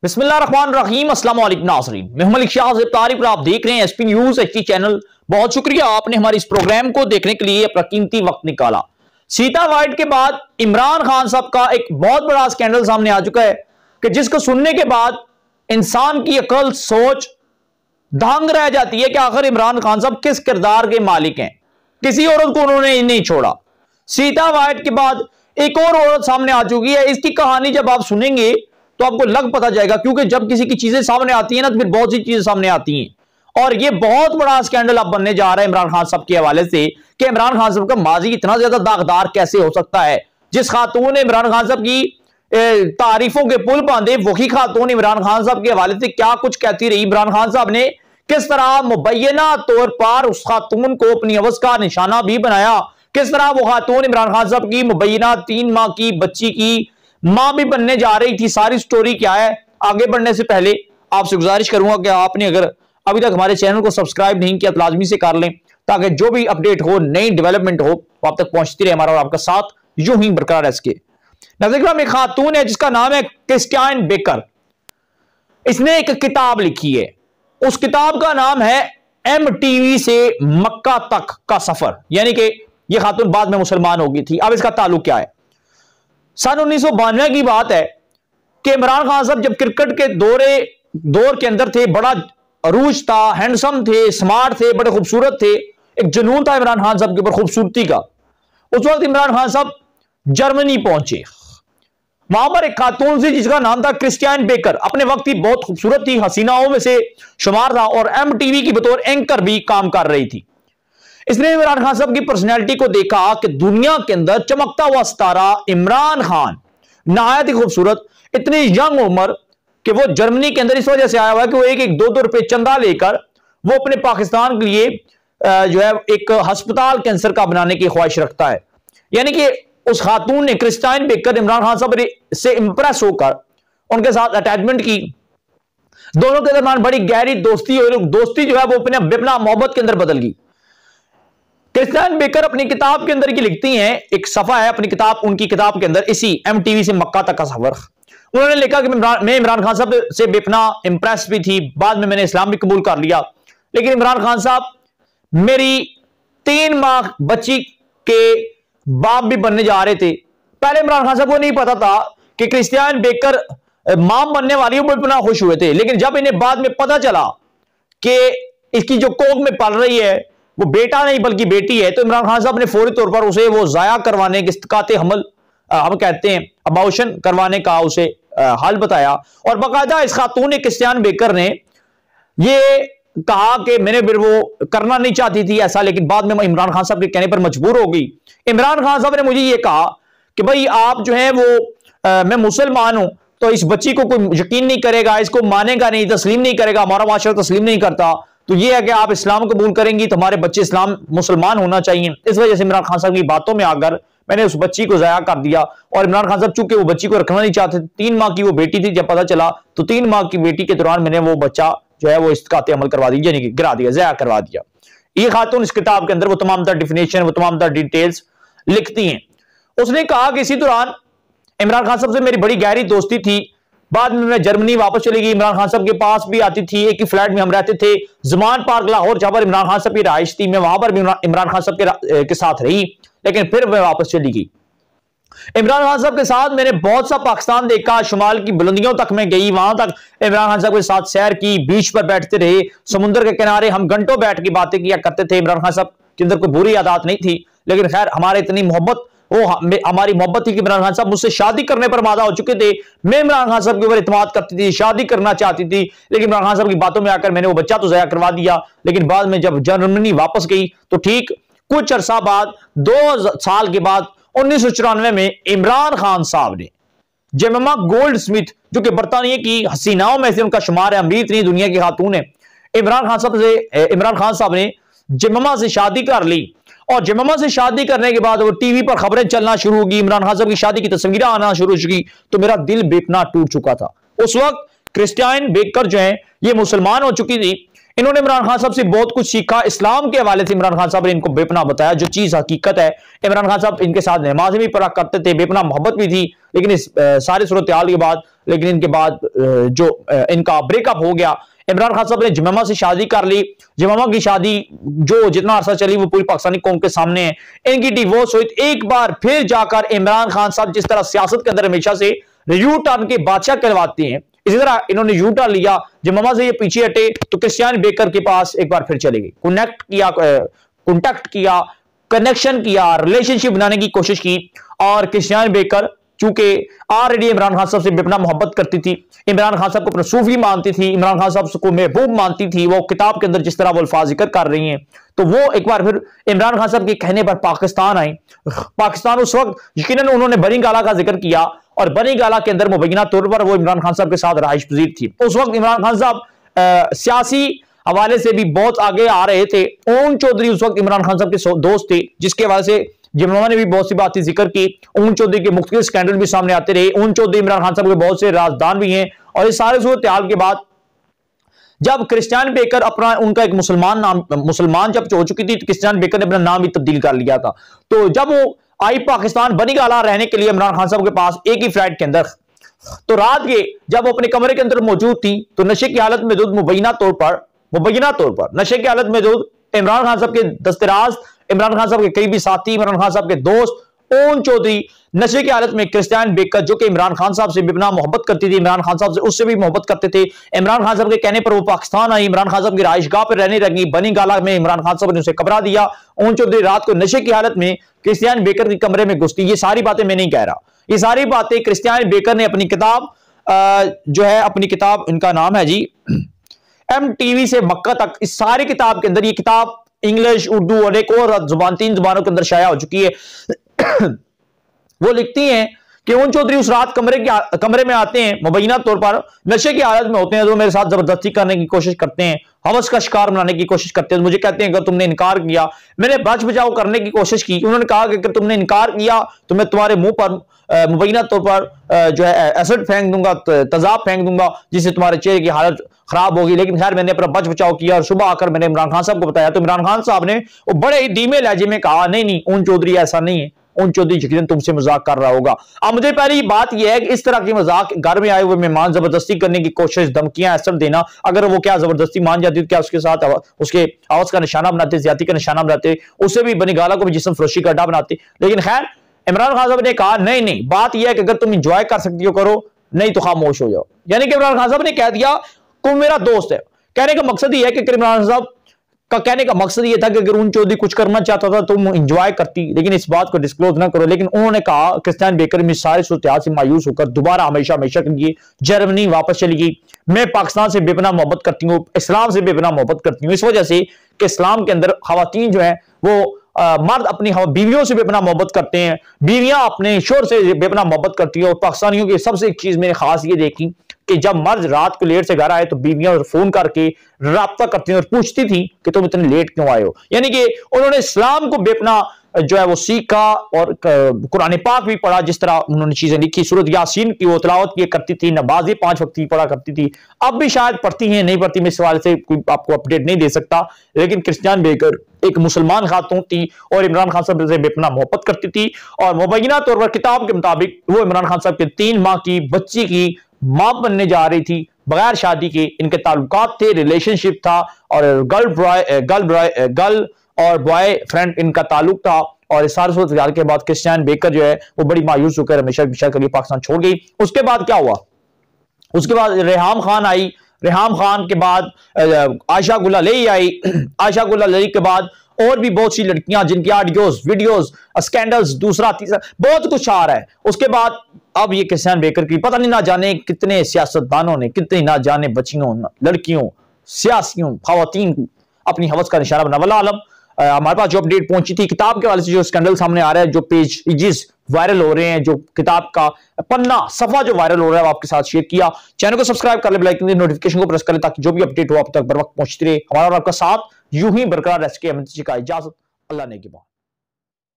बिस्मिल्लाहिर्रहमानिर्रहीम अस्सलाम वालेकुम नाज़रीन, मैं हूं मलिक शाह तारिफ और आप देख रहे हैं एसपी न्यूज एचडी चैनल। बहुत शुक्रिया आपने हमारे इस प्रोग्राम को देखने के लिए अपना कीमती वक्त निकाला। सीता वाइट के बाद इमरान खान साहब का एक बहुत बड़ा स्कैंडल सामने आ चुका है कि जिसको सुनने के बाद इंसान की अकल सोच दंग रह जाती है कि आखिर इमरान खान साहब किस किरदार के मालिक हैं। किसी औरत को उन्होंने नहीं छोड़ा। सीता वाइट के बाद एक और औरत सामने आ चुकी है। इसकी कहानी जब आप सुनेंगे तो आपको लग पता जाएगा, क्योंकि जब किसी की चीजें सामने आती हैं ना तो फिर बहुत सी चीजें सामने आती हैं। और ये बहुत बड़ा स्कैंडल अब बनने जा रहा है इमरान खान साहब के हवाले से कि इमरान खान साहब का माजी इतना ज्यादा दागदार कैसे हो सकता है। जिस खातून ने इमरान खान साहब की तारीफों के पुल बांधे, वही खातून इमरान खान साहब के हवाले से क्या कुछ कहती रही। इमरान खान साहब ने किस तरह मुबैना तौर पर उस खातून को अपनी हवस का निशाना भी बनाया, किस तरह वो खातून इमरान खान साहब की मुबैना 3 माह की बच्ची की मां भी बनने जा रही थी। सारी स्टोरी क्या है, आगे बढ़ने से पहले आपसे गुजारिश करूंगा कि आपने अगर अभी तक हमारे चैनल को सब्सक्राइब नहीं किया तो लाजमी से कर लें, ताकि जो भी अपडेट हो, नई डेवलपमेंट हो, वो आप तक पहुंचती रहे। हमारा और आपका साथ यूं ही बरकरार रह सके। नाज़रीन, एक खातून है जिसका नाम है क्रिस्टियन बेकर। इसने एक किताब लिखी है। उस किताब का नाम है MTV से मक्का तक का सफर, यानी कि यह खातून बाद में मुसलमान हो गई थी। अब इसका ताल्लुक क्या है? सन 1992 की बात है कि इमरान खान साहब जब क्रिकेट के दौर के अंदर थे, बड़ा अरूज था, हैंडसम थे, स्मार्ट थे, बड़े खूबसूरत थे। एक जुनून था इमरान खान साहब के ऊपर खूबसूरती का। उस वक्त इमरान खान साहब जर्मनी पहुंचे। वहां पर एक खातून थी जिसका नाम था क्रिस्टियन बेकर। अपने वक्त की बहुत खूबसूरत थी, हसीनाओं में से शुमार था और MTV की बतौर एंकर भी काम कर रही थी। इसने इमरान खान साहब की पर्सनैलिटी को देखा कि दुनिया के अंदर चमकता हुआ सितारा इमरान खान, नहायत ही खूबसूरत, इतनी यंग उम्र कि वो जर्मनी के अंदर इस वजह से आया हुआ है कि वो एक 2-2 रुपए चंदा लेकर वो अपने पाकिस्तान के लिए जो है एक अस्पताल कैंसर का बनाने की ख्वाहिश रखता है। यानी कि उस खातून ने, क्रिस्टियन बेकर, इमरान खान साहब से इंप्रेस होकर उनके साथ अटैचमेंट की। दोनों के दरमियान बड़ी गहरी दोस्ती हुई। दोस्ती जो है वो अपने बेपनाह मोहब्बत के अंदर बदल गई। क्रिस्टियन बेकर अपनी किताब के अंदर की लिखती हैं, एक सफा है अपनी किताब, उनकी किताब के अंदर, इसी MTV से मक्का तक का सफर। उन्होंने लिखा कि मैं इमरान खान साहब से बेपनाह इंप्रेस भी थी, बाद में मैंने इस्लाम भी कबूल कर लिया, लेकिन इमरान खान साहब मेरी 3 माह बच्ची के बाप भी बनने जा रहे थे। पहले इमरान खान साहब को नहीं पता था कि क्रिस्टियन बेकर मां बनने वाली है, वो बेपनाह खुश हुए थे। लेकिन जब इन्हें बाद में पता चला कि इसकी जो कोख में पल रही है वो बेटा नहीं बल्कि बेटी है, तो इमरान खान साहब ने फौरी तौर पर उसे वो जाया करवाने के इस्तिकाते हमल, हम कहते हैं अबॉर्शन करवाने का, उसे हाल बताया। और बाकायदा इस खातून ने, क्रिस्टियन बेकर ने, ये कहा कि मैंने फिर वो करना नहीं चाहती थी ऐसा, लेकिन बाद में इमरान खान साहब के कहने पर मजबूर हो गई। इमरान खान साहब ने मुझे ये कहा कि भाई आप जो है वो मैं मुसलमान हूं तो इस बच्ची को कोई यकीन नहीं करेगा, इसको मानेगा नहीं, तस्लीम नहीं करेगा, हमारा माशरा तस्लीम नहीं करता, तो ये है कि आप इस्लाम कबूल करेंगी तो हमारे बच्चे इस्लाम मुसलमान होना चाहिए। इस वजह से इमरान खान साहब की बातों में आकर मैंने उस बच्ची को जाया कर दिया। और इमरान खान साहब चूंकि वो बच्ची को रखना नहीं चाहते, 3 माह की वो बेटी थी, जब पता चला तो 3 माह की बेटी के दौरान मैंने वो बच्चा जो है वो इस्तिकाते अमल करवा दी, यानी कि गिरा दिया, जाया करवा दिया। ये खातून इस किताब के अंदर वो तमाम डिफिनेशन, वो तमाम डिटेल्स लिखती हैं। उसने कहा कि इसी दौरान इमरान खान साहब से मेरी बड़ी गहरी दोस्ती थी। बाद में मैं जर्मनी वापस चली गई, इमरान खान साहब के पास भी आती थी, एक ही फ्लैट में हम रहते थे, ज़मान पार्क लाहौर, जहां पर इमरान खान साहब की रहाइश थी। मैं वहां पर भी इमरान खान साहब के साथ रही, लेकिन फिर मैं वापस चली गई। इमरान खान साहब के साथ मैंने बहुत सा पाकिस्तान देखा, शुमाल की बुलंदियों तक मैं गई, वहां तक इमरान खान साहब के साथ सैर की, बीच पर बैठते रहे, समुद्र के किनारे हम घंटों बैठ के बातें किया करते थे। इमरान खान साहब के अंदर कोई बुरी आदत नहीं थी, लेकिन खैर हमारे इतनी मोहब्बत, वो हमारी मोहब्बत थी कि इमरान खान साहब मुझसे शादी करने पर मादा हो चुके थे। मैं इमरान खान साहब के ऊपर इत्मीनान करती थी, शादी करना चाहती थी, लेकिन इमरान खान साहब की बातों में आकर मैंने वो बच्चा तो जाया करवा दिया। लेकिन बाद में जब जर्मनी वापस गई तो ठीक कुछ अरसा बाद, 2 साल के बाद, 1994 में इमरान खान साहब ने जेमिमा गोल्डस्मिथ, जो कि बरतानिया की हसीनाओं में से उनका शुमार है, अमीर इतनी दुनिया की खातून है, इमरान खान साहब ने जेमिमा से शादी कर ली। और जेमिमा से शादी करने के बाद वो टीवी पर खबरें चलना शुरू होगी, इमरान खान साहब की शादी की तस्वीरें आना शुरू हो चुकी, तो मेरा दिल बेपनाह टूट चुका था। उस वक्त क्रिस्टियन बेकर जो है ये मुसलमान हो चुकी थी। इन्होंने इमरान खान साहब से बहुत कुछ सीखा। इस्लाम के हवाले से इमरान खान साहब ने इनको बेपनाह बताया, जो चीज हकीकत है। इमरान खान साहब इनके साथ नमाज़ें भी पढ़ा करते थे, बेपनाह मोहब्बत भी थी, लेकिन इस सारी सूरत हाल के बाद, लेकिन इनके बाद जो इनका ब्रेकअप हो गया, इमरान खान साहब ने जमामा से शादी कर ली। जमामा की शादी जो जितना अरसा चली वो पूरी पाकिस्तानी कौम के सामने है। इनकी डिवोर्स हुई। एक बार फिर जाकर इमरान खान साहब जिस तरह सियासत के अंदर हमेशा से यू टर्न के बादशाह कहलवाते हैं, इसी तरह इन्होंने यू टर्न लिया। जमामा से ये पीछे हटे तो क्रिस्टियान बेकर के पास एक बार फिर चले गए। कॉन्टेक्ट किया, कनेक्शन किया, रिलेशनशिप बनाने की कोशिश की। और क्रिस्टियान बेकर चूंकि ऑलरेडी इमरान खान साहब से बेपनाह मोहब्बत करती थी, इमरान खान साहब को अपना सूफी मानती थी, इमरान खान साहब को महबूब मानती थी, वो किताब के अंदर जिस तरह वो अल्फाज जिक्र कर रही हैं, तो वो एक बार फिर इमरान खान साहब के कहने पर पाकिस्तान आई। पाकिस्तान उस वक्त यकीनन उन्होंने बनी गाला का जिक्र किया और बनी गाला के अंदर मुबैना तौर पर वो इमरान खान साहब के साथ रहाइश पजीर थी। उस वक्त इमरान खान साहब सियासी हवाले से भी बहुत आगे आ रहे थे। ओम चौधरी उस वक्त इमरान खान साहब के दोस्त थे, जिसके हवाले से जमामा ने भी बहुत सी बातें जिक्र की। ओम चौधरी के मुख्तलिफ स्कैंडल भी सामने आते रहे। ओम चौधरी इमरान खान साहब के बहुत से राजदान भी हैं। और इस सारे सूरत हाल के बाद जब क्रिस्टियान बेकर अपना उनका एक मुसलमान जब हो चुकी थी, तो क्रिस्टियान बेकर ने अपना नाम भी तब्दील कर लिया था। तो जब वो आई पाकिस्तान बनी गाला रहने के लिए इमरान खान साहब के पास एक ही फ्लाइट के अंदर, तो रात के जब वो अपने कमरे के अंदर मौजूद थी तो नशे की हालत में मुबैना तौर पर नशे की हालत में इमरान खान साहब के दस्तराज, इमरान खान साहब के करीबी साथी, इमरान खान साहब के दोस्त ओम चौधरी नशे की हालत में क्रिस्टियान बेकर, जो कि इमरान खान साहब से बेपनाह मोहब्बत करती थी, इमरान खान साहब से उससे भी मोहब्बत करते थे। इमरान खान साहब के कहने पर वो पाकिस्तान आई, इमरान खान साहब की रहाइशगाह पर रहने लगी। बनी गाला में इमरान खान साहब ने उसे कमरा दिया। ओम चौधरी रात को नशे की हालत में क्रिस्टियान बेकर के कमरे में घुसती। ये सारी बातें मैं नहीं कह रहा, ये सारी बातें क्रिस्टियान बेकर ने अपनी किताब जो है, अपनी किताब इनका नाम है जी MTV से मक्का तक, इस सारी किताब के अंदर, ये किताब इंग्लिश, उर्दू और एक और जुबान, 3 जुबानों के अंदर शाया हो चुकी है। वो लिखती हैं कि ओम चौधरी उस रात कमरे में आते हैं, मुबैना तौर पर नशे की हालत में होते हैं, तो मेरे साथ जबरदस्ती करने की कोशिश करते हैं, हवस का शिकार बनाने की कोशिश करते हैं। मुझे कहते हैं अगर तुमने इनकार किया, मैंने बच बचाव करने की कोशिश की। उन्होंने कहा कि अगर तुमने इनकार किया तो मैं तुम्हारे मुंह पर मुबैना तौर पर जो है एसिड फेंक दूंगा, तेजाब फेंक दूंगा, जिससे तुम्हारे चेहरे की हालत खराब होगी। लेकिन खैर मैंने अपना बच बचाव किया और सुबह आकर मैंने इमरान खान साहब को बताया, तो इमरान खान साहब ने वो बड़े ही धीमे लहजे में कहा, नहीं ओम चौधरी ऐसा नहीं है, ओम चौधरी यकीनन तुमसे मजाक कर रहा होगा। अब मुझे पहली बात यह है कि इस तरह की मजाक, घर में आए हुए मेहमान जबरदस्ती करने की कोशिश, धमकियां, असर देना, अगर वो क्या जबरदस्ती मान जाती तो क्या उसके साथ उसके आवाज का निशाना बनाते, ज्यादती का निशाना बनाते, उससे भी बनी गाला को भी जिस्म फरोशी का अड्डा बनाते। लेकिन खैर इमरान खान साहब ने कहा नहीं, बात यह है कि अगर तुम इंजॉय कर सकती हो करो, नहीं तो खामोश हो जाओ। यानी कि इमरान खान साहब ने कह दिया तुम मेरा दोस्त है। कहने का मकसद यह है कि इमरान साहब का कहने का मकसद यह था कि अगर ओम चौधरी कुछ करना चाहता था तुम इंजॉय करती, लेकिन इस बात को डिस्क्लोज ना करो। लेकिन उन्होंने कहा, क्रिस्टियान बेकर में सारे सूरत से मायूस होकर दोबारा हमेशा के लिए जर्मनी वापस चली गई। मैं पाकिस्तान से बेपनाह मोहब्बत करती हूँ, इस्लाम से बेपनाह मोहब्बत करती हूँ, इस वजह से कि इस्लाम के अंदर खवातीन जो है वो मर्द अपनी बीवियों से बेपनाह मोहब्बत करते हैं, बीवियां अपने शोहर से बेपनाह मोहब्बत करती है। और पाकिस्तानियों की सबसे एक चीज मैंने खास ये देखी कि जब मर्द रात को लेट से घर आए तो बीवियां फोन करके राब्ता करती हैं और पूछती थी कि तुम इतने लेट क्यों आए हो। यानी कि उन्होंने इस्लाम को बेपनाह जो है वो सीखा और कुरान पाक भी पढ़ा, जिस तरह उन्होंने चीजें लिखी। सूरत यासीन की वो तिलावत किया करती थी, नमाज़ें 5 वक्त की पढ़ा करती थी। अब भी शायद पढ़ती हैं, नहीं पढ़ती, मैं इस सवाल से कोई आपको अपडेट नहीं दे सकता। लेकिन क्रिस्टियान बेकर एक मुसलमान खातून थी और इमरान खान साहब से बेपनाह मोहब्बत करती थी। और मुबैना तौर पर किताब के मुताबिक वो इमरान खान साहब के 3 माह की बच्ची की मां बनने जा रही थी बगैर शादी के। इनके ताल्लुकात थे, रिलेशनशिप था और गर्ल और बॉय फ्रेंड इनका ताल्लुक था। और इस सारे सूरत हाल के बाद क्रिस्टियान बेकर जो है वो बड़ी मायूस होकर हमेशा के लिए पाकिस्तान छोड़ गई। उसके बाद क्या हुआ, उसके बाद रेहाम खान आई। रेहाम खान के बाद आयशा गुल अली आई। आयशा गुल अली के बाद और भी बहुत सी लड़कियां जिनकी ऑडियोज, वीडियोस, स्कैंडल्स, दूसरा तीसरा बहुत कुछ आ रहा है। उसके बाद अब ये क्रिस्टियान बेकर की पता नहीं ना जाने कितने सियासतदानों ने, कितनी ना जाने बच्चियों, लड़कियों, सियासियों, खवातीन को अपनी हवस का निशाना बना। वल्लाह आलम हमारे पास जो अपडेट पहुंची थी किताब के वाले से, जो स्कैंडल सामने आ रहा है, जो पेजेस वायरल हो रहे हैं, जो किताब का पन्ना सफा जो वायरल हो रहा है, वो आपके साथ शेयर किया। चैनल को सब्सक्राइब कर ले, बेल आइकन नोटिफिकेशन को प्रेस कर ले, ताकि जो भी अपडेट हो आप तक बर वक्त पहुंचती रहे। हमारा और आपका साथ यूं ही बरकरार रह सके। इजाजत, अल्लाह ने के बाद।